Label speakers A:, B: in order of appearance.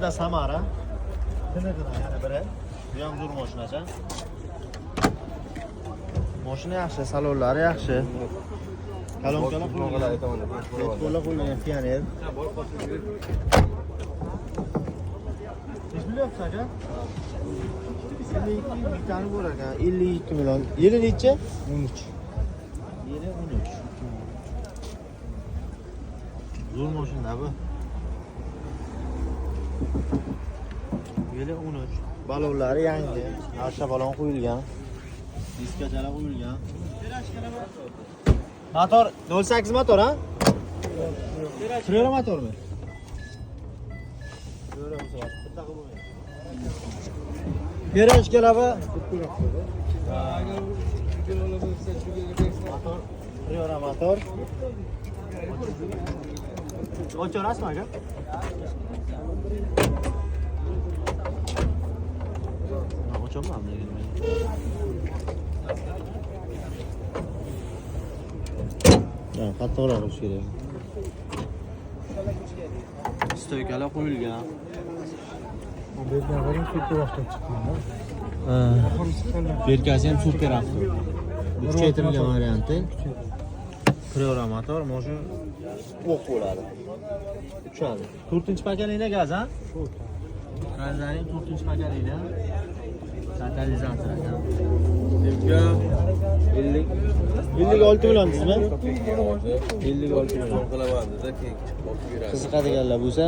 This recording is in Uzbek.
A: Da Samara. Yana biri. Bu ham zo'r mashinacha. Mashina yaxshi, salonlari yaxshi. Kalonkalar qo'yilgan. Qo'llar qo'yilgan Pioneer. Nech million aka? 52 bitani bor ekan. 52 million. Yili necha? 13. Yili 13. Zo'r mashina bu. Yili 13. Balonlari yangi. Arsha balon qo'yilgan. Diskachalar qo'yilgan. Motor 08 motor ha? Treyler motormi? Viraj keladi. Motor, Treyler motor. Ochorasizmi aka? Ocholmam lekin. Ha, qattiqroq bo'lishi kerak. Stoykalar qo'yilgan.
B: Berkasi super avto chiqqan-da.
A: Ha. Berkasi ham super avto. Kuchaytirilgan varianti. Treyler motor, mashina o'q bo'ladi. Uchadi. 4-pakalina gaz, ha? Gazlarning 4-pakalina. Katalizator ekan. 56 million sizmi? 56 million. Qiziqadiganlar bo'lsa,